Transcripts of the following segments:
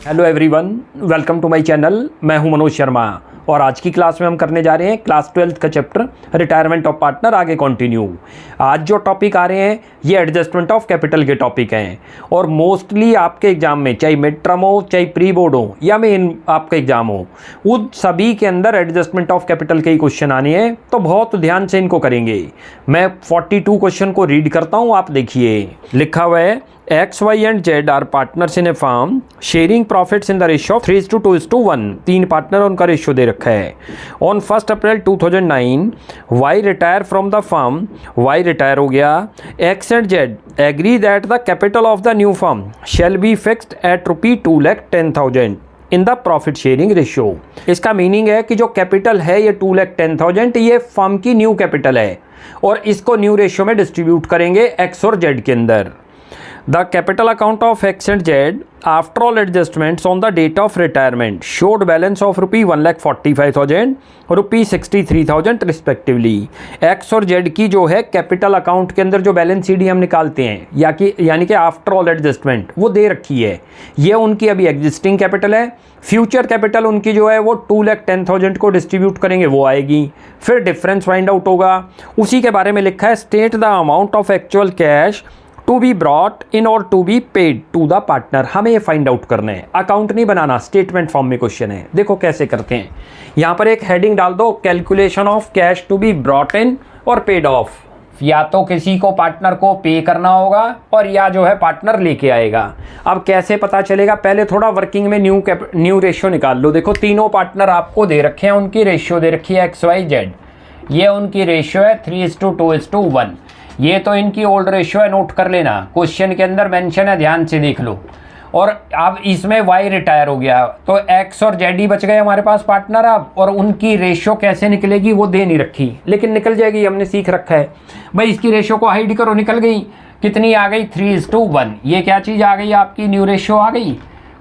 Hello everyone, welcome to my channel. मैं हूं मनोज शर्मा और आज की क्लास में हम करने जा रहे हैं क्लास 12th का चैप्टर रिटायरमेंट ऑफ पार्टनर आगे कंटिन्यू। आज जो टॉपिक आ रहे हैं ये एडजस्टमेंट ऑफ कैपिटल के टॉपिक हैं और मोस्टली आपके एग्जाम में चाहे मिड टर्म हो, चाहे प्री बोर्ड हो या मेन आपका एग्जाम हो, उन सभी के अंदर एडजस्टमेंट ऑफ कैपिटल के ही क्वेश्चन आने हैं, तो बहुत ध्यान से इनको करेंगे। मैं 42 क्वेश्चन को रीड करता हूँ, आप देखिए। लिखा हुआ है X, Y and Z are partners in a firm sharing profits in the ratio of 3:2:1। तीन पार्टनर उनका रेशियो दे रखा है। On 1 April 2009 Y retire from the firm, Y retire हो गया। X and Z agree that the capital of the new firm shall be fixed at ₹2,10,000 in the profit sharing ratio. इसका meaning है कि जो capital है ये 2,10,000 ये firm की न्यू कैपिटल है और इसको न्यू रेशियो में डिस्ट्रीब्यूट करेंगे एक्स और जेड के अंदर। The capital account of X and Z after all adjustments on the date of retirement showed balance of ₹1,45,000, ₹63,000 respectively। X और Z की जो है कैपिटल अकाउंट के अंदर जो बैलेंस शीट हम निकालते हैं यानी कि आफ्टर ऑल एडजस्टमेंट वो दे रखी है। ये उनकी अभी एग्जिस्टिंग कैपिटल है। फ्यूचर कैपिटल उनकी जो है वो 2,10,000 को डिस्ट्रीब्यूट करेंगे, वो आएगी। फिर डिफरेंस फाइंड आउट होगा, उसी के बारे में लिखा है state the amount of actual cash to be brought in और to be paid to the partner. हमें ये फाइंड आउट करना है, अकाउंट नहीं बनाना, स्टेटमेंट फॉर्म में क्वेश्चन है। देखो कैसे करते हैं। यहाँ पर एक हेडिंग डाल दो, calculation of cash to be brought in और पेड ऑफ। या तो किसी को पार्टनर को पे करना होगा और या जो है पार्टनर लेके आएगा। अब कैसे पता चलेगा, पहले थोड़ा वर्किंग में न्यू रेशियो निकाल लो। देखो तीनों पार्टनर आपको दे रखे हैं, उनकी रेशियो दे रखी है XYZ। ये उनकी रेशियो है 3:2:1। ये तो इनकी ओल्ड रेशियो है, नोट कर लेना, क्वेश्चन के अंदर मेंशन है, ध्यान से देख लो। और अब इसमें Y रिटायर हो गया तो X और Z ही बच गए हमारे पास पार्टनर अब, और उनकी रेशियो कैसे निकलेगी वो दे नहीं रखी, लेकिन निकल जाएगी, हमने सीख रखा है। भाई इसकी रेशियो को हाइड करो, निकल गई। कितनी आ गई? 3:1। ये क्या चीज़ आ गई? आपकी न्यू रेशियो आ गई।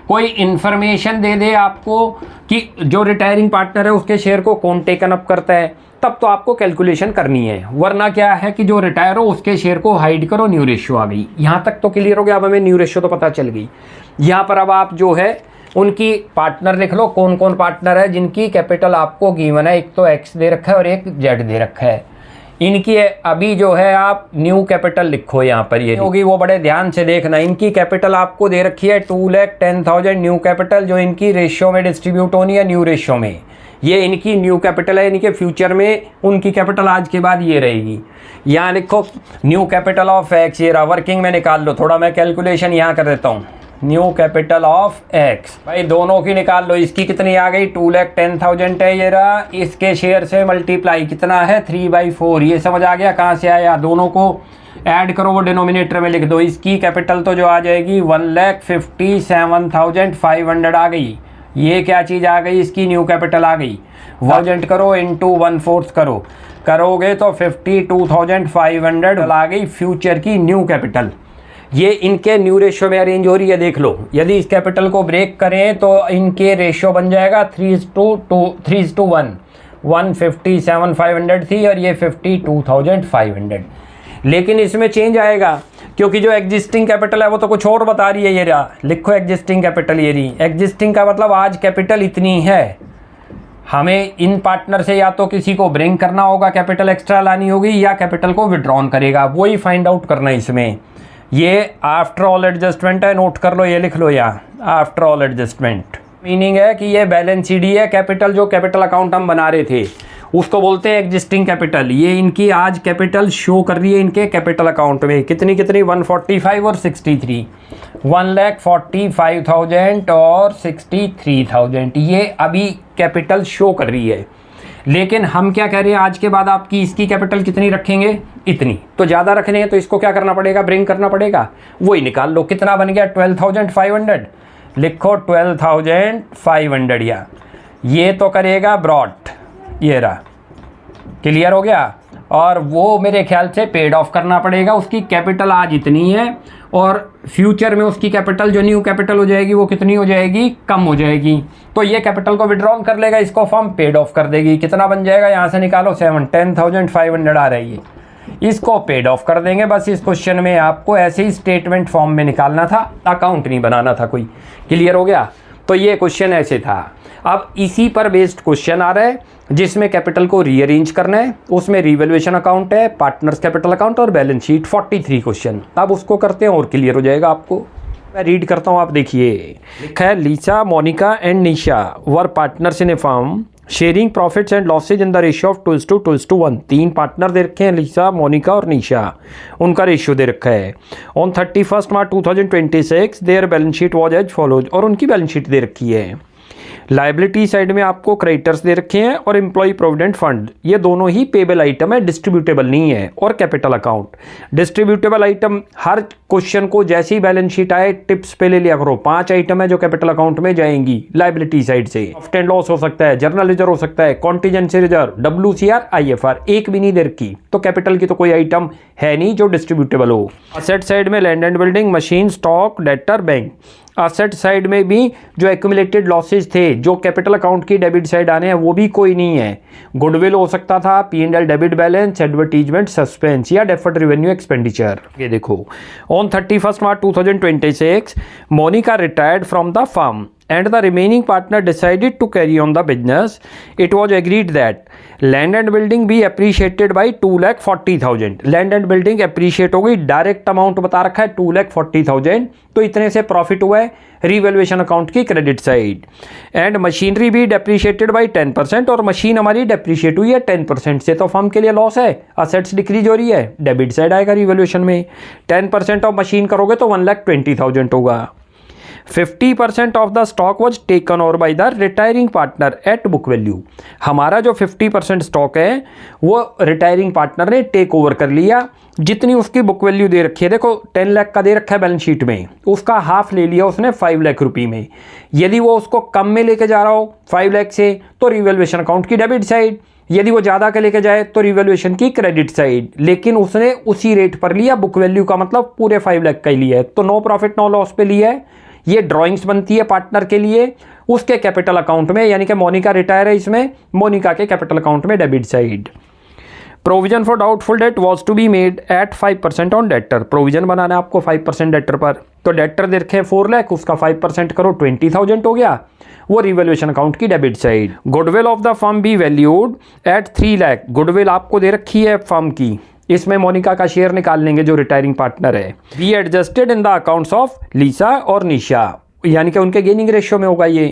कोई इन्फॉर्मेशन दे दे आपको कि जो रिटायरिंग पार्टनर है उसके शेयर को कौन टेकन अप करता है, तब तो आपको कैलकुलेशन करनी है। वरना क्या है कि जो रिटायर हो उसके शेयर को हाइड करो, न्यू रेशियो आ गई। यहाँ तक तो क्लियर हो गया। अब हमें न्यू रेशियो तो पता चल गई। यहाँ पर अब आप जो है उनकी पार्टनर लिख लो, कौन कौन पार्टनर है जिनकी कैपिटल आपको गिवन है। एक तो एक्स दे रखा है और एक जेड दे रखा है। इनकी अभी जो है आप न्यू कैपिटल लिखो, यहाँ पर ये होगी, वो बड़े ध्यान से देखना। इनकी कैपिटल आपको दे रखी है 2,10,000 न्यू कैपिटल, जो इनकी रेशियो में डिस्ट्रीब्यूट होनी है न्यू रेशियो में। ये इनकी न्यू कैपिटल है, इनके फ्यूचर में उनकी कैपिटल आज के बाद ये रहेगी। यहाँ लिखो न्यू कैपिटल ऑफ एक्स, ये रहा, वर्किंग में निकाल लो। थोड़ा मैं कैलकुलेशन यहाँ कर देता हूँ। न्यू कैपिटल ऑफ एक्स, भाई दोनों की निकाल लो। इसकी कितनी आ गई? 2,10,000 है, ये रहा। इसके शेयर से मल्टीप्लाई कितना है? 3/4। ये समझ आ गया कहाँ से आया? दोनों को ऐड करो, वो डिनोमिनेटर में लिख दो। इसकी कैपिटल तो जो आ जाएगी 1,57,500 आ गई। ये क्या चीज़ आ गई? इसकी न्यू कैपिटल आ गई। 1000 करो इंटू 1/4 करो, करोगे तो 52,500 आ गई फ्यूचर की न्यू कैपिटल। ये इनके न्यू रेशियो में अरेंज हो रही है, देख लो। यदि इस कैपिटल को ब्रेक करें तो इनके रेशियो बन जाएगा 3:1। 157,500 थी और ये 52,500। लेकिन इसमें चेंज आएगा क्योंकि जो एग्जिस्टिंग कैपिटल है वो तो कुछ और बता रही है। ये रहा, लिखो एग्जिस्टिंग कैपिटल। ये रही एग्जिस्टिंग का मतलब आज कैपिटल इतनी है। हमें इन पार्टनर से या तो किसी को ब्रिंग करना होगा, कैपिटल एक्स्ट्रा लानी होगी, या कैपिटल को विड्रॉन करेगा, वही फाइंड आउट करना है इसमें। ये आफ्टर ऑल एडजस्टमेंट है, नोट कर लो, ये लिख लो यहाँ, आफ्टर ऑल एडजस्टमेंट। मीनिंग है कि ये बैलेंस शीट है कैपिटल, जो कैपिटल अकाउंट हम बना रहे थे उसको बोलते हैं एग्जिस्टिंग कैपिटल। ये इनकी आज कैपिटल शो कर रही है इनके कैपिटल अकाउंट में। कितनी 145 और 63, 1,45,000 और 63,000 ये अभी कैपिटल शो कर रही है। लेकिन हम क्या कह रहे हैं, आज के बाद आपकी इसकी कैपिटल कितनी रखेंगे? इतनी। तो ज़्यादा रखने हैं तो इसको क्या करना पड़ेगा? ब्रिंग करना पड़ेगा। वही निकाल लो, कितना बन गया? 12,500। लिखो 12,500 या ये तो करेगा ब्रॉट, ये रहा, क्लियर हो गया। और वो मेरे ख्याल से पेड ऑफ करना पड़ेगा। उसकी कैपिटल आज इतनी है और फ्यूचर में उसकी कैपिटल जो न्यू कैपिटल हो जाएगी वो कितनी हो जाएगी? कम हो जाएगी। तो ये कैपिटल को विड्रॉन कर लेगा, इसको फर्म पेड ऑफ कर देगी। कितना बन जाएगा? यहाँ से निकालो 10,500 आ रही है, इसको पेड ऑफ कर देंगे। बस इस क्वेश्चन में आपको ऐसे ही स्टेटमेंट फॉर्म में निकालना था, अकाउंट नहीं बनाना था कोई। क्लियर हो गया? तो ये क्वेश्चन ऐसे था। अब इसी पर बेस्ड क्वेश्चन आ रहा है जिसमें कैपिटल को रीअरेंज करना है, उसमें रिवैल्यूएशन अकाउंट है, पार्टनर्स कैपिटल अकाउंट और बैलेंस शीट, 43 क्वेश्चन। अब उसको करते हैं और क्लियर हो जाएगा आपको। मैं रीड करता हूँ, आप देखिए। लिखा है Lisa, Monica and Nisha were partners in a firm sharing profits and losses in the ratio of 2:1। 3 partner दे रखे हैं, लीसा, मोनिका और निशा। उनका रेशियो दे रखा है। On 31 March 2026 their balance sheet was as follows, और उनकी बैलेंस शीट दे रखी है। लाइबिलिटी साइड में आपको क्रेडिटर्स दे रखे हैं और एम्प्लॉय प्रोविडेंट फंड, ये दोनों ही पेबल आइटम है, डिस्ट्रीब्यूटेबल नहीं है। और कैपिटल अकाउंट, डिस्ट्रीब्यूटेबल आइटम हर क्वेश्चन को जैसे ही बैलेंस शीट आए टिप्स पे ले लिया करो। 5 आइटम है जो कैपिटल अकाउंट में जाएंगी लाइबिलिटी साइड से। प्रॉफिट एंड लॉस हो सकता है, जर्नल रिजर्व हो सकता है, कॉन्टीजेंसी रिजर्व, WCR, IFR, एक भी नहीं दे रखी। तो कैपिटल की तो कोई आइटम है नहीं जो डिस्ट्रीब्यूटेबल हो। असेट साइड में land and building, machine, stock, debtor, bank. Asset side में भी जो एक्यूमुलेटेड लॉसेज थे जो कैपिटल अकाउंट की डेबिट साइड आने हैं वो भी कोई नहीं है। गुडविल हो सकता था, P&L debit balance, advertisement, suspense या डेफर्ड रेवेन्यू एक्सपेंडिचर। ये देखो, on 31 March 2026 Monica retired from the firm and the remaining partner decided to carry on the business. It was agreed that land and building be appreciated by 2,40,000। Land and building appreciate हो गई, direct amount बता रखा है 2,40,000, तो इतने से profit हुआ है रिवैल्यूएशन अकाउंट की क्रेडिट साइड। एंड मशीनरी भी डेप्रीशिएटेड बाई 10%, और मशीन हमारी डेप्रीशिएट हुई है 10% से, तो फर्म के लिए लॉस है, असेट्स डिक्रीज हो रही है, डेबिट साइड आएगा रिवैल्यूएशन में। 10% ऑफ मशीन करोगे तो 1,20,000 होगा। 50% of the stock was taken over by the retiring partner eight book value. हमारा जो 50% स्टॉक है वो रिटायरिंग पार्टनर ने टेक ओवर कर लिया। जितनी उसकी बुक वैल्यू दे रखी है, देखो 10 लाख का दे रखा है बैलेंस शीट में, उसका हाफ ले लिया उसने 5 लाख रुपये में। यदि वो उसको कम में लेके जा रहा हो 5 लाख से तो रिवैल्यूएशन अकाउंट की डेबिट साइड, यदि वो ज़्यादा के लेके जाए तो रिवैल्यूएशन की क्रेडिट साइड। लेकिन उसने उसी रेट पर लिया, बुक वैल्यू का मतलब पूरे 5 लाख का ही लिया है, तो नो प्रॉफिट नो लॉस पे लिया है। ये ड्राइंग्स बनती है पार्टनर के लिए उसके कैपिटल अकाउंट में, यानी कि मोनिका रिटायर है, इसमें मोनिका के कैपिटल अकाउंट में debit side. Provision for doubtful debt was to be made at 5% on debtor. Provision बनाना है आपको 5% डेटर पर, तो डेटर दे रखे 4 लाख, उसका 5% करो 20,000 हो गया, वो रिवैल्यूएशन अकाउंट की debit side. Goodwill of the firm be valued at 3 lakh. Goodwill आपको दे रखी है फर्म की, इसमें मोनिका का शेयर निकाल लेंगे जो रिटायरिंग पार्टनर है। Be adjusted in the accounts of Lisa और निशा, यानी कि उनके गेनिंग रेशियो में होगा। ये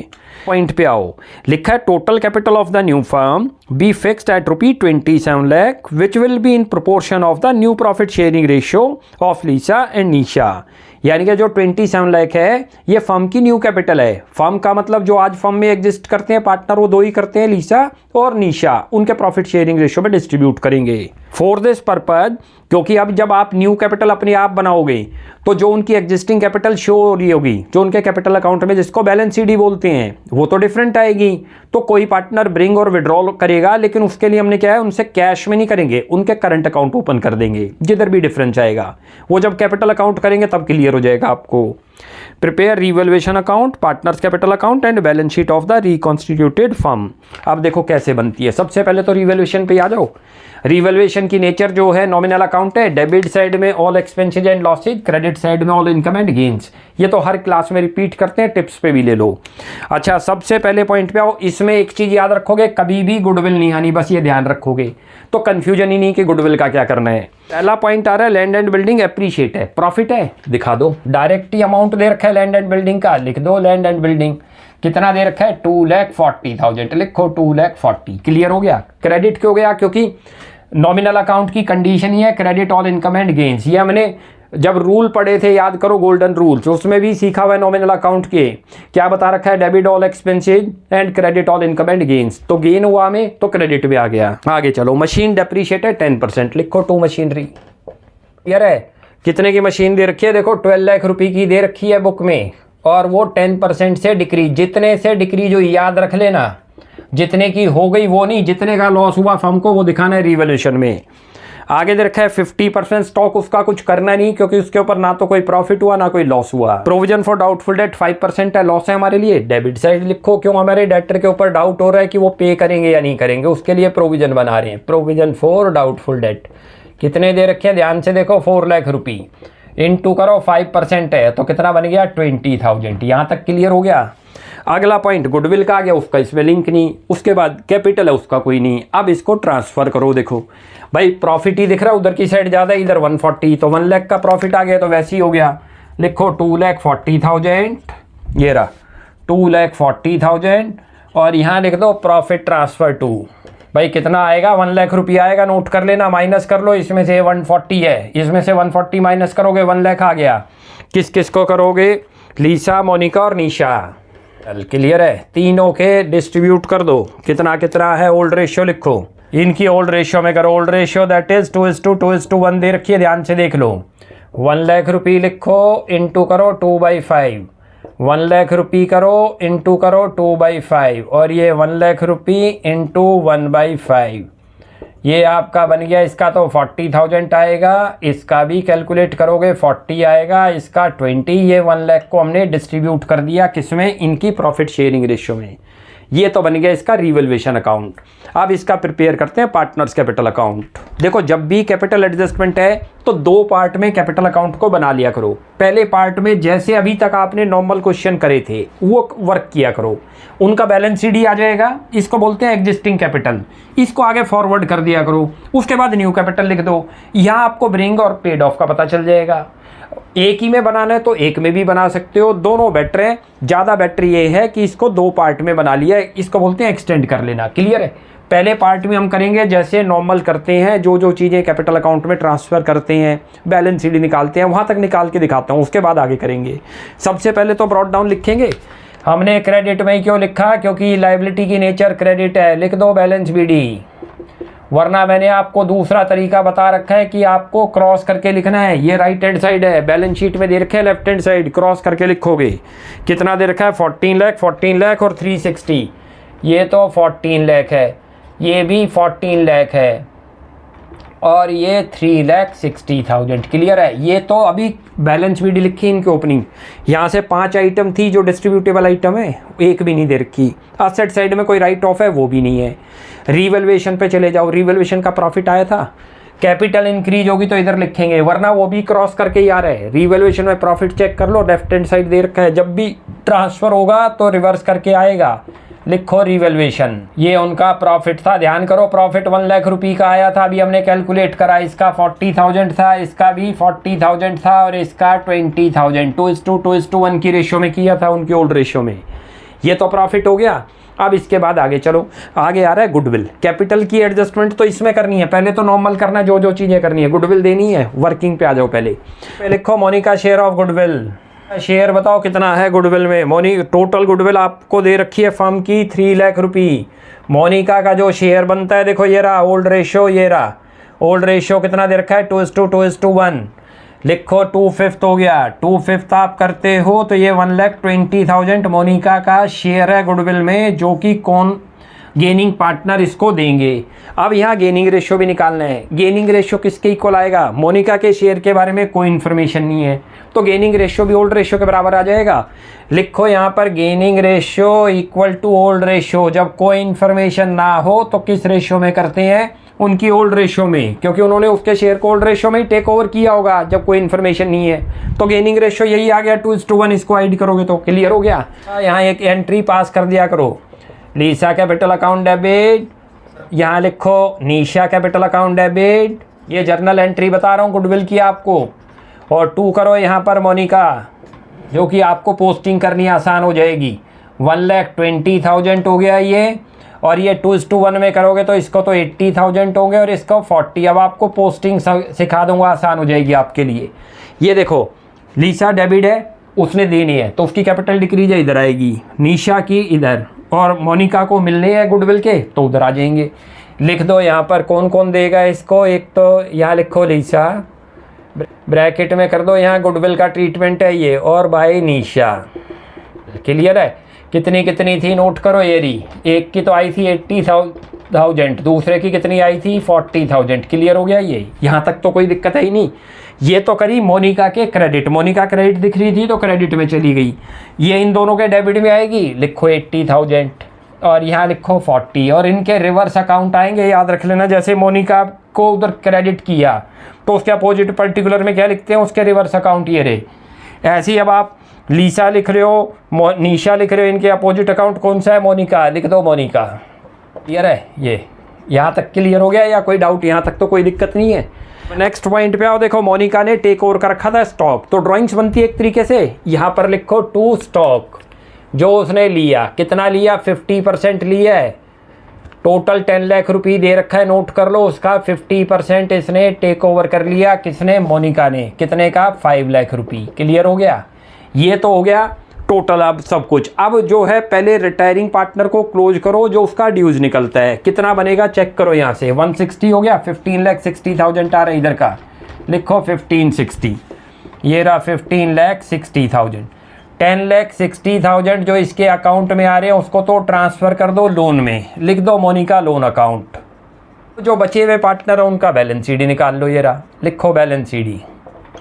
पॉइंट पे आओ, लिखा है total capital of the new firm be fixed at ₹27 lakh which will be in proportion of the new profit sharing ratio of Lisa and Nisha. यानी कि जो 27 लाख है ये फर्म की न्यू कैपिटल है। फर्म का मतलब जो आज फर्म में एग्जिस्ट करते हैं पार्टनर वो 2 ही करते हैं, लीसा और निशा, उनके प्रॉफिट शेयरिंग रेशियो में डिस्ट्रीब्यूट करेंगे। फॉर दिस पर्पज, क्योंकि अब जब आप न्यू कैपिटल अपने आप बनाओगे तो जो उनकी एग्जिस्टिंग कैपिटल शो हो रही होगी, जो उनके कैपिटल अकाउंट में जिसको बैलेंस शीट बोलते हैं, वो तो डिफरेंट आएगी। तो कोई पार्टनर ब्रिंग और विड्रॉल करेगा, लेकिन उसके लिए हमने क्या है, उनसे कैश में नहीं करेंगे, उनके करंट अकाउंट ओपन कर देंगे, जिधर भी डिफरेंस आएगा वो जब कैपिटल अकाउंट करेंगे तब क्लियर हो जाएगा आपको। Prepare revaluation account, partners capital account and balance sheet of the reconstituted firm. अब देखो कैसे बनती है। सबसे पहले तो रिवैल्यूएशन पे आ जाओ। रिवैल्यूएशन की नेचर जो है नॉमिनल अकाउंट है, डेबिट साइड में all expenses and losses, credit side में ऑल इनकम एंड गेन्स। ये तो हर क्लास में रिपीट करते हैं, टिप्स पे भी ले लो। अच्छा, सबसे पहले पॉइंट पे आओ। इसमें एक चीज याद रखोगे, कभी भी गुडविल नहीं आनी, बस ये ध्यान रखोगे तो कंफ्यूजन ही नहीं कि गुडविल का क्या करना है। पहला पॉइंट आ रहा है लैंड एंड बिल्डिंग एप्रीशिएट है, प्रॉफिट है, दिखा दो। डायरेक्ट ही अमाउंट दे रखा है लैंड एंड बिल्डिंग का, लिख दो लैंड एंड बिल्डिंग। कितना दे रखा है 2,40,000, लिखो 2,40,000। क्लियर हो गया। क्रेडिट क्यों गया, क्योंकि नॉमिनल अकाउंट की कंडीशन ही है credit all income and gains. ये हमने जब रूल पढ़े थे, याद करो गोल्डन रूल्स, उसमें भी सीखा हुआ है नॉमिनल अकाउंट के। क्या बता रखा है, debit all expenses and credit all income and gains. तो गेन हुआ में तो क्रेडिट भी आ गया। आगे चलो, मशीन डेप्रीशिएट है 10%, लिखो 2 मशीनरी। क्लियर है। कितने की मशीन दे रखी है, देखो 12 लाख रुपए की दे रखी है बुक में, और वो 10% से डिक्रीज, जितने से डिक्रीज हुई याद रख लेना, जितने की हो गई वो नहीं, जितने का लॉस हुआ फर्म को वो दिखाना है रिवैल्यूएशन में। आगे दे रखा है 50% स्टॉक, उसका कुछ करना नहीं क्योंकि उसके ऊपर ना तो कोई प्रॉफिट हुआ ना कोई लॉस हुआ। प्रोविजन फॉर डाउटफुल डेट 5% है, लॉस है हमारे लिए, डेबिट साइड लिखो। क्यों, हमारे डेटर के ऊपर डाउट हो रहा है कि वो पे करेंगे या नहीं करेंगे, उसके लिए प्रोविजन बना रहे हैं। प्रोविजन फॉर डाउटफुल डेट कितने दे रखे हैं, ध्यान से देखो, 4 लाख रुपये इंटू करो 5% है तो कितना बन गया 20,000। यहाँ तक क्लियर हो गया। अगला पॉइंट गुडविल का आ गया, उसका इसमें लिंक नहीं। उसके बाद कैपिटल है उसका कोई नहीं। अब इसको ट्रांसफ़र करो। देखो भाई प्रॉफिट ही दिख रहा है, उधर की साइड ज़्यादा, इधर 140, तो 1 लाख का प्रॉफिट आ गया, तो वैसे ही हो गया। लिखो 2,40,000, ये रहा 2,40,000, और यहाँ लिख दो प्रॉफिट ट्रांसफ़र टू। भाई कितना आएगा, 1 लाख रुपया आएगा, नोट कर लेना, माइनस कर लो। इसमें से 140 है, इसमें से 140 माइनस करोगे 1 लाख आ गया। किस किस को करोगे, लीसा, मोनिका और निशा। चल क्लियर है, तीनों के डिस्ट्रीब्यूट कर दो। कितना कितना है, ओल्ड रेशियो लिखो, इनकी ओल्ड रेशियो में करो। ओल्ड रेशियो दैट इज 2:1 दे रखी है, ध्यान से देख लो। 1 लाख रुपये लिखो, इंटू करो 2/5, 1 लाख रुपये करो, इंटू करो 2/5, और ये 1 लाख रुपये इंटू 1/5, ये आपका बन गया। इसका तो 40,000 आएगा, इसका भी कैलकुलेट करोगे 40 आएगा, इसका 20। ये 1 लाख को हमने डिस्ट्रीब्यूट कर दिया किसमें, इनकी प्रॉफिट शेयरिंग रेशियो में। ये तो बन गया इसका रिवैल्यूएशन अकाउंट। अब इसका प्रिपेयर करते हैं पार्टनर्स कैपिटल अकाउंट। देखो जब भी कैपिटल एडजस्टमेंट है तो 2 पार्ट में कैपिटल अकाउंट को बना लिया करो। पहले पार्ट में जैसे अभी तक आपने नॉर्मल क्वेश्चन करे थे वो वर्क किया करो, उनका बैलेंस शीट ही आ जाएगा। इसको बोलते हैं एग्जिस्टिंग कैपिटल, इसको आगे फॉरवर्ड कर दिया करो। उसके बाद न्यू कैपिटल लिख दो, यहाँ आपको ब्रिंग और पेड ऑफ का पता चल जाएगा। एक ही में बनाना है तो एक में भी बना सकते हो, दोनों बेटर है। ज़्यादा बेटर ये है कि इसको 2 पार्ट में बना लिया है, इसको बोलते हैं एक्सटेंड कर लेना। क्लियर है, पहले पार्ट में हम करेंगे जैसे नॉर्मल करते हैं, जो जो चीज़ें कैपिटल अकाउंट में ट्रांसफ़र करते हैं, बैलेंस शीट निकालते हैं, वहाँ तक निकाल के दिखाता हूँ, उसके बाद आगे करेंगे। सबसे पहले तो ब्रॉड डाउन लिखेंगे। हमने क्रेडिट में क्यों लिखा, क्योंकि लायबिलिटी की नेचर क्रेडिट है, लिख दो बैलेंस बीडी। वरना मैंने आपको दूसरा तरीका बता रखा है कि आपको क्रॉस करके लिखना है। ये राइट हैंड साइड है, बैलेंस शीट में दे रखे है लेफ्ट हैंड साइड, क्रॉस करके लिखोगे। कितना दे रखा है, 14 लाख और 360, ये तो 14 लाख है, ये भी 14 लाख है, और ये 3,60,000। क्लियर है, ये तो अभी बैलेंस शीट लिखी इनकी ओपनिंग। यहाँ से 5 आइटम थी जो डिस्ट्रीब्यूटेबल आइटम है, एक भी नहीं दे रखी। असेट साइड में कोई राइट ऑफ है, वो भी नहीं है। रिवैल्यूएशन पे चले जाओ, रिवैल्यूएशन का प्रॉफिट आया था, कैपिटल इंक्रीज होगी तो इधर लिखेंगे, वरना वो भी क्रॉस करके ही आ रहा है। रिवैल्यूएशन में प्रॉफिट चेक कर लो, लेफ्ट हैंड साइड दे रखा है, जब भी ट्रांसफ़र होगा तो रिवर्स करके आएगा, लिखो रिवैल्यूएशन। ये उनका प्रॉफिट था, ध्यान करो। प्रॉफिट 1 लाख रुपये का आया था, अभी हमने कैलकुलेट करा, इसका 40,000 था, इसका भी 40,000 था, और इसका 20,000। 2:1 की रेशियो में किया था, उनकी ओल्ड रेशियो में। ये तो प्रॉफिट हो गया। अब इसके बाद आगे चलो, आगे आ रहा है गुडविल। कैपिटल की एडजस्टमेंट तो इसमें करनी है, पहले तो नॉर्मल करना, जो जो चीज़ें करनी है। गुडविल देनी है, वर्किंग पे आ जाओ। पहले लिखो Monica share of goodwill. Share बताओ कितना है गुडविल में। टोटल गुडविल आपको दे रखी है फर्म की 3 लाख रुपये। मोनिका का जो शेयर बनता है, देखो ये रहा ओल्ड रेशियो, ये रहा ओल्ड रेशियो कितना दे रखा है, 2:1। लिखो 2/5 हो गया। 2/5 आप करते हो तो ये 1,20,000 मोनिका का शेयर है गुडविल में, जो कि कौन गेनिंग पार्टनर इसको देंगे। अब यहाँ गेनिंग रेशियो भी निकालना है। गेनिंग रेशियो किसके इक्वल आएगा, मोनिका के शेयर के बारे में कोई इन्फॉर्मेशन नहीं है, तो गेनिंग रेशियो भी ओल्ड रेशियो के बराबर आ जाएगा। लिखो यहाँ पर gaining ratio equal to old ratio. जब कोई इन्फॉर्मेशन ना हो तो किस रेशियो में करते हैं, उनकी ओल्ड रेशियो में, क्योंकि उन्होंने उसके शेयर को ओल्ड रेशियो में ही टेक ओवर किया होगा जब कोई इन्फॉर्मेशन नहीं है। तो गेनिंग रेशियो यही आ गया 2:1, इसको ऐड करोगे तो क्लियर हो गया। यहाँ एक एंट्री पास कर दिया करो, लीसा कैपिटल अकाउंट डेबिट, यहाँ लिखो निशा कैपिटल अकाउंट डेबिट। ये जर्नल एंट्री बता रहा हूँ गुडविल की आपको। और 2 करो यहाँ पर मोनिका, जो कि आपको पोस्टिंग करनी आसान हो जाएगी। 1,20,000 हो गया ये, और ये 2:1 में करोगे तो इसको तो 80,000 होंगे और इसको 40। अब आपको पोस्टिंग सिखा दूंगा, आसान हो जाएगी आपके लिए। ये देखो लीसा डेबिट है, उसने देनी है तो उसकी कैपिटल डिक्रीज इधर आएगी, निशा की इधर, और मोनिका को मिलने हैं गुडविल के तो उधर आ जाएंगे। लिख दो यहाँ पर कौन कौन देगा इसको। एक तो यहाँ लिखो लीसा, ब्रैकेट में कर दो यहाँ गुडविल का ट्रीटमेंट है ये, और भाई निशा। क्लियर है, कितनी कितनी थी नोट करो। ये रही, एक की तो आई थी 80,000, दूसरे की कितनी आई थी 40,000। क्लियर हो गया, ये यहाँ तक तो कोई दिक्कत है ही नहीं। ये तो करी मोनिका के क्रेडिट, मोनिका क्रेडिट दिख रही थी तो क्रेडिट में चली गई। ये इन दोनों के डेबिट में आएगी, लिखो 80,000 और यहाँ लिखो 40, और इनके रिवर्स अकाउंट आएंगे, याद रख लेना। जैसे मोनिका को उधर क्रेडिट किया तो उसके अपोजिट पर्टिकुलर में क्या लिखते हैं, उसके रिवर्स अकाउंट ये रहे। ऐसे ही अब आप लीसा लिख रहे हो, निशा लिख रहे हो, इनके अपोजिट अकाउंट कौन सा है? मोनिका, लिख दो मोनिका। क्लियर है? ये यहाँ तक क्लियर हो गया या कोई डाउट? यहाँ तक तो कोई दिक्कत नहीं है। नेक्स्ट पॉइंट पे आओ। देखो मोनिका ने टेक ओवर कर रखा था स्टॉक, तो ड्राइंग्स बनती है एक तरीके से। यहाँ पर लिखो टू स्टॉक, जो उसने लिया, कितना लिया? 50% लिया है। टोटल 10 लाख रुपये दे रखा है, नोट कर लो। उसका 50% इसने टेक ओवर कर लिया। किसने? मोनिका ने। कितने का? 5 लाख रुपये। क्लियर हो गया? ये तो हो गया टोटल। अब सब कुछ, अब जो है पहले रिटायरिंग पार्टनर को क्लोज करो, जो उसका ड्यूज निकलता है कितना बनेगा चेक करो। यहाँ से 160 हो गया, 15,60,000 आ रहा है इधर का। लिखो 1560, ये रहा 15,60,000। 10,60,000 जो इसके अकाउंट में आ रहे हैं उसको तो ट्रांसफ़र कर दो लोन में, लिख दो मोनिका लोन अकाउंट। जो बचे हुए पार्टनर है उनका बैलेंस शीट निकाल लो, ये रहा, लिखो बैलेंस शीट।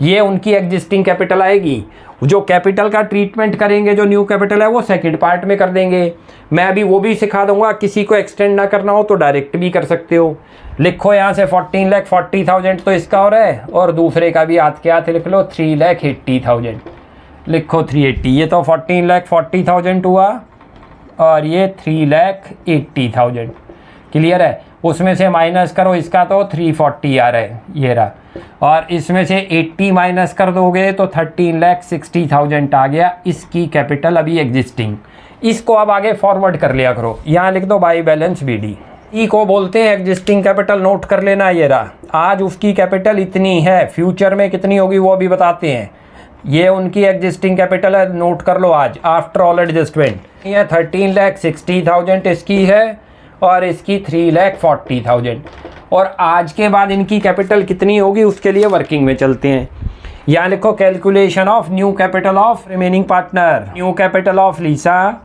ये उनकी एग्जिस्टिंग कैपिटल आएगी। जो कैपिटल का ट्रीटमेंट करेंगे, जो न्यू कैपिटल है वो सेकंड पार्ट में कर देंगे। मैं अभी वो भी सिखा दूंगा, किसी को एक्सटेंड ना करना हो तो डायरेक्ट भी कर सकते हो। लिखो यहाँ से 14,40,000 तो इसका हो रहा है, और दूसरे का भी हाथ के हाथ लिख लो 3,80,000। लिखो 380, ये तो 14,40,000 हुआ और ये 3,80,000। क्लियर है? उसमें से माइनस करो, इसका तो 340 आ रहा है, ये रहा, और इसमें से 80 माइनस कर दोगे तो 13,60,000 आ गया इसकी कैपिटल अभी एग्जिस्टिंग। इसको अब आगे फॉरवर्ड कर लिया करो। यहाँ लिख दो बाई बैलेंस BD। ई को बोलते हैं एग्जिस्टिंग कैपिटल, नोट कर लेना। ये रहा, आज उसकी कैपिटल इतनी है, फ्यूचर में कितनी होगी वो भी बताते हैं। ये उनकी एग्जिस्टिंग कैपिटल है, नोट कर लो आज आफ्टर ऑल एडजस्टमेंट। ये 13,60,000 इसकी है और इसकी 3,40,000। और आज के बाद इनकी कैपिटल कितनी होगी उसके लिए वर्किंग में चलते हैं। यहाँ लिखो calculation of new capital of remaining partner. New capital of Lisa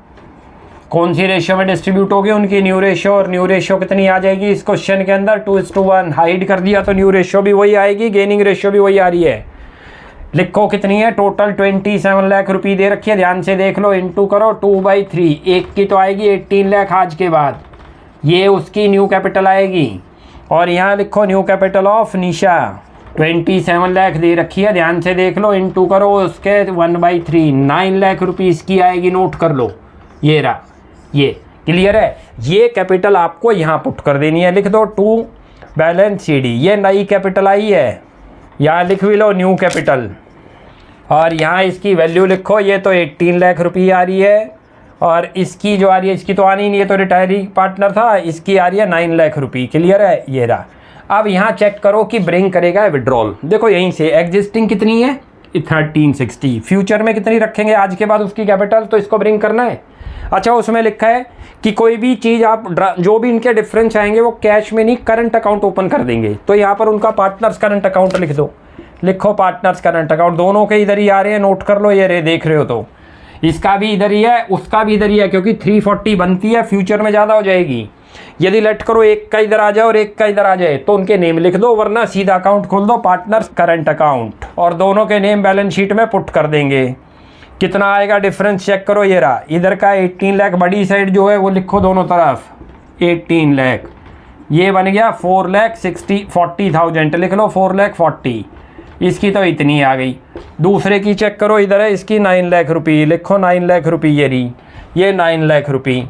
कौन सी रेशियो में डिस्ट्रीब्यूट होगी? उनकी न्यू रेशियो। और न्यू रेशियो कितनी आ जाएगी इस क्वेश्चन के अंदर? 2:1। हाइड कर दिया तो न्यू रेशियो भी वही आएगी, गेनिंग रेशियो भी वही आ रही है। लिखो कितनी है? टोटल 27 लाख रुपये दे रखी है, ध्यान से देख लो, इंटू करो 2/3। एक की तो आएगी 18 लाख आज के बाद, ये उसकी न्यू कैपिटल आएगी। और यहाँ लिखो न्यू कैपिटल ऑफ निशा 27 लाख दे रखी है, ध्यान से देख लो, इंटू करो उसके 1/3, 9 लाख रुपीस की आएगी, नोट कर लो। ये रहा, ये क्लियर है? ये कैपिटल आपको यहाँ पुट कर देनी है, लिख दो टू बैलेंस CD। ये नई कैपिटल आई है, यहाँ लिख भी लो न्यू कैपिटल, और यहाँ इसकी वैल्यू लिखो। ये तो 18 लाख रुपये आ रही है, और इसकी जो आ रही है, इसकी तो आनी नहीं है, तो रिटायरिंग पार्टनर था, इसकी आ रही है 9 लाख रुपये। क्लियर है? ये रहा। अब यहाँ चेक करो कि ब्रिंग करेगा विड्रॉल। देखो यहीं से एग्जिस्टिंग कितनी है? 1360। फ्यूचर में कितनी रखेंगे आज के बाद उसकी कैपिटल, तो इसको ब्रिंग करना है। अच्छा, उसमें लिखा है कि कोई भी चीज़ आप जो भी इनके डिफरेंस आएंगे वो कैश में नहीं, करंट अकाउंट ओपन कर देंगे। तो यहाँ पर उनका पार्टनर्स करंट अकाउंट लिख दो। लिखो पार्टनर्स करंट अकाउंट, दोनों के इधर ही आ रहे हैं, नोट कर लो। ये रे देख रहे हो तो इसका भी इधर ही है, उसका भी इधर ही है, क्योंकि 340 बनती है, फ्यूचर में ज़्यादा हो जाएगी। यदि लेट करो एक का इधर आ जाए और एक का इधर आ जाए तो उनके नेम लिख दो, वरना सीधा अकाउंट खोल दो पार्टनर्स करंट अकाउंट, और दोनों के नेम बैलेंस शीट में पुट कर देंगे। कितना आएगा डिफरेंस चेक करो। ये रहा, इधर का 18 लाख, बड़ी साइड जो है वो लिखो दोनों तरफ 18 लाख। ये बन गया 4,40,000, लिख लो 4,40,000। इसकी तो इतनी आ गई। दूसरे की चेक करो, इधर है इसकी 9 लाख रुपये, लिखो 9 लाख रुपये। ये रही, ये 9 लाख रुपये।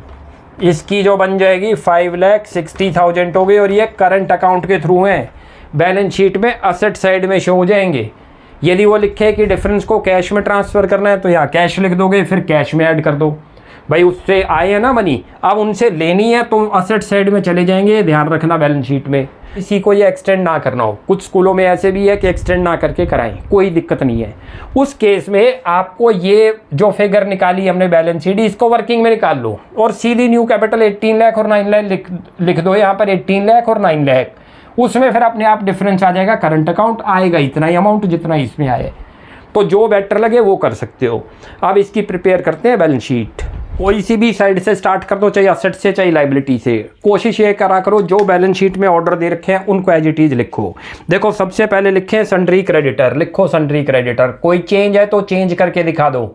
इसकी जो बन जाएगी 5,60,000 हो गई, और ये करंट अकाउंट के थ्रू हैं, बैलेंस शीट में असेट साइड में शो हो जाएंगे। यदि वो लिखे कि डिफरेंस को कैश में ट्रांसफ़र करना है तो यहाँ कैश लिख दोगे, फिर कैश में ऐड कर दो। भाई उससे आए हैं ना मनी, अब उनसे लेनी है तो असेट साइड में चले जाएंगे, ध्यान रखना बैलेंस शीट में। किसी को ये एक्सटेंड ना करना हो, कुछ स्कूलों में ऐसे भी है कि एक्सटेंड ना करके कराएं, कोई दिक्कत नहीं है। उस केस में आपको ये जो फिगर निकाली हमने बैलेंस शीट, इसको वर्किंग में निकाल लो और सीधी न्यू कैपिटल 18 लाख और 9 लाख लिख दो। यहाँ पर 18 लाख और 9 लाख, उसमें फिर अपने आप डिफरेंस आ जाएगा, करंट अकाउंट आएगा इतना ही अमाउंट जितना इसमें आए। तो जो बेटर लगे वो कर सकते हो। अब इसकी प्रिपेयर करते हैं बैलेंस शीट। कोई सी भी साइड से स्टार्ट कर दो, चाहे असेट से चाहे लाइबिलिटी से। कोशिश ये करा करो जो बैलेंस शीट में ऑर्डर दे रखे हैं उनको एज इट इज लिखो। देखो सबसे पहले लिखे सन्ड्री क्रेडिटर, लिखो सन्ड्री क्रेडिटर। कोई चेंज है तो चेंज करके दिखा दो,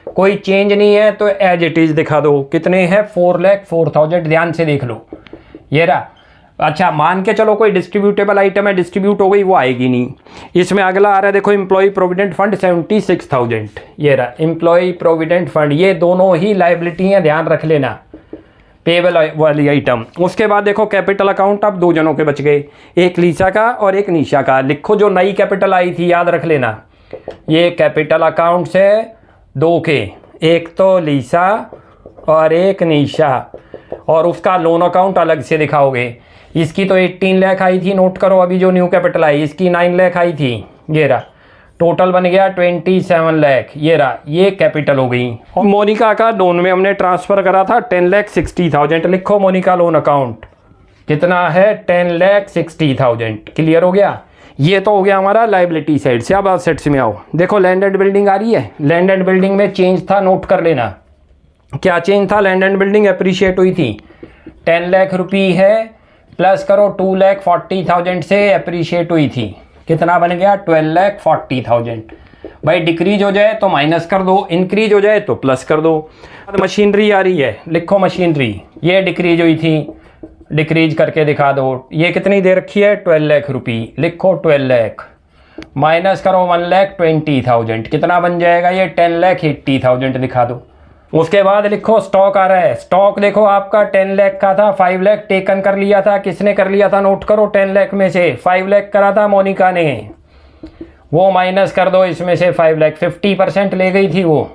कोई चेंज नहीं है तो एज इट इज दिखा दो। कितने हैं? 4,04,000, ध्यान से देख लो। ये रहा। अच्छा मान के चलो कोई डिस्ट्रीब्यूटेबल आइटम है, डिस्ट्रीब्यूट हो गई, वो आएगी नहीं। इसमें अगला आ रहा है देखो एम्प्लॉय प्रोविडेंट फंड 76,000, ये रहा एम्प्लॉय प्रोविडेंट फंड। ये दोनों ही लाइबिलिटी हैं, ध्यान रख लेना, पेबल वाली आइटम। उसके बाद देखो कैपिटल अकाउंट अब 2 जनों के बच गए, एक लीसा का और एक निशा का। लिखो जो नई कैपिटल आई थी, याद रख लेना, ये कैपिटल अकाउंट्स है 2 के, एक तो लीसा और एक निशा, और उसका लोन अकाउंट अलग से दिखाओगे। इसकी तो 18 लाख आई थी, नोट करो, अभी जो न्यू कैपिटल आई इसकी 9 लाख आई थी, ये रहा, टोटल बन गया 27 लाख, ये रहा, ये कैपिटल हो गई। और मोनिका का लोन में हमने ट्रांसफ़र करा था 10,60,000। लिखो मोनिका लोन अकाउंट कितना है, 10,60,000। क्लियर हो गया, ये तो हो गया हमारा लाइबिलिटी साइड से। अब असेट्स में आओ, देखो लैंड एंड बिल्डिंग आ रही है। लैंड एंड बिल्डिंग में चेंज था, नोट कर लेना क्या चेंज था। लैंड एंड बिल्डिंग अप्रिशिएट हुई थी, 10 लाख रुपये है, प्लस करो 2,40,000 से अप्रिशिएट हुई थी, कितना बन गया 12,40,000। भाई डिक्रीज हो जाए तो माइनस कर दो, इंक्रीज हो जाए तो प्लस कर दो। मशीनरी आ रही है, लिखो मशीनरी, ये डिक्रीज हुई थी, डिक्रीज करके दिखा दो। ये कितनी दे रखी है 12 लाख रुपये, लिखो 12 लाख, माइनस करो 1,20,000, कितना बन जाएगा ये 10,80,000 दिखा दो। उसके बाद लिखो स्टॉक आ रहा है। स्टॉक देखो आपका 10 लाख का था, 5 लाख टेकन कर लिया था, किसने कर लिया था, नोट करो, 10 लाख में से 5 लाख करा था मोनिका ने, वो माइनस कर दो इसमें से 5 लाख, 50% ले गई थी वो,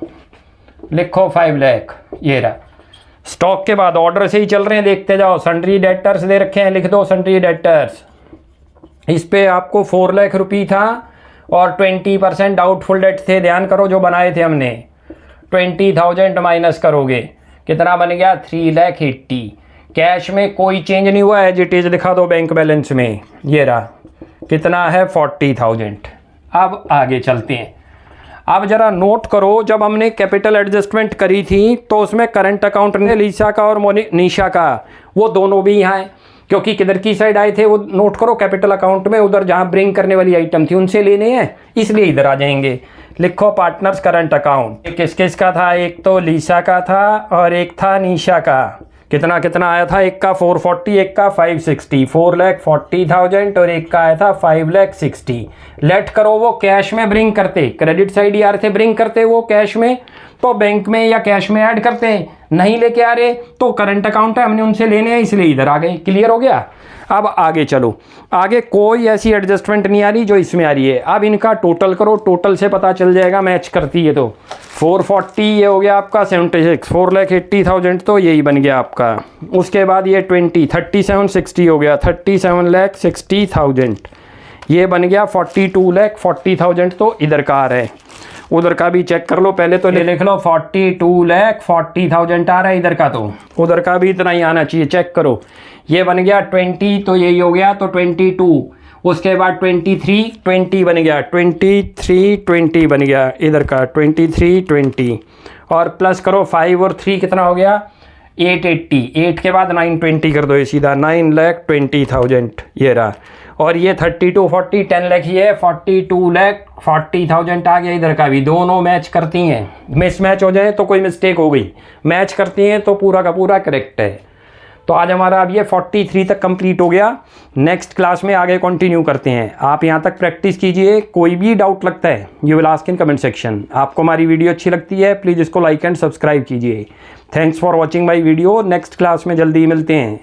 लिखो 5 लाख, ये रहा। स्टॉक के बाद ऑर्डर से ही चल रहे हैं, देखते जाओ। सन्ड्री डेटर्स दे रखे हैं, लिख दो सन्ड्री डेटर्स, इस पे आपको 4 लाख रुपये था और 20% डाउटफुल डेट थे, ध्यान करो जो बनाए थे हमने। 20,000 माइनस करोगे, कितना बन गया 3,80,000। कैश में कोई चेंज नहीं हुआ, एज इट इज दिखा दो बैंक बैलेंस में, ये रहा, कितना है 40,000। अब आगे चलते हैं। अब जरा नोट करो, जब हमने कैपिटल एडजस्टमेंट करी थी तो उसमें करंट अकाउंट ने लीसा का और निशा का, वो दोनों भी यहाँ हैं, क्योंकि किधर की साइड आए थे वो नोट करो, कैपिटल अकाउंट में उधर जहाँ ब्रिंग करने वाली आइटम थी उनसे लेने हैं, इसलिए इधर आ जाएंगे। लिखो पार्टनर्स करंट अकाउंट, किस किस का था, एक तो लीसा का था और एक था निशा का। कितना कितना आया था, एक का 440, एक का 560, 4,40,000 और एक का आया था 5,60,000। लेट करो वो कैश में ब्रिंग करते, क्रेडिट साइड ही आ रहे थे ब्रिंग करते वो कैश में, तो बैंक में या कैश में ऐड करते हैं, नहीं लेके आ रहे तो करंट अकाउंट है, हमने उनसे लेने हैं इसलिए इधर आ गए। क्लियर हो गया। अब आगे चलो, आगे कोई ऐसी एडजस्टमेंट नहीं आ रही जो इसमें आ रही है। अब इनका टोटल करो, टोटल से पता चल जाएगा, मैच करती है तो 440 ये हो गया आपका 76, 4,80,000 तो यही बन गया आपका। उसके बाद ये 3760 हो गया, 37,60,000 ये बन गया 42,40,000 तो इधर का आ रहा है। उधर का भी चेक कर लो, पहले तो लिख लो 42,40,000 आ रहा है इधर का, तो उधर का भी इतना ही आना चाहिए, चेक करो। ये बन गया 20 तो यही हो गया, तो 22, उसके बाद 23 20 बन गया, 23 20 बन गया इधर का, 23 20 और प्लस करो 5 और 3 कितना हो गया 880, 8 के बाद 920 कर दो, ये सीधा 9,20,000 ये रहा। और ये 32 40 10 लाख, ये 42,40,000 आ गया इधर का भी। दोनों मैच करती हैं, मिसमैच हो जाए तो कोई मिस्टेक हो गई, मैच करती हैं तो पूरा का पूरा करेक्ट है। तो आज हमारा अब ये 43 तक कंप्लीट हो गया। नेक्स्ट क्लास में आगे कंटिन्यू करते हैं। आप यहाँ तक प्रैक्टिस कीजिए, कोई भी डाउट लगता है you will ask in comment section. आपको हमारी वीडियो अच्छी लगती है प्लीज़ इसको लाइक एंड सब्सक्राइब कीजिए। Thanks for watching my video. Next class में जल्दी मिलते हैं।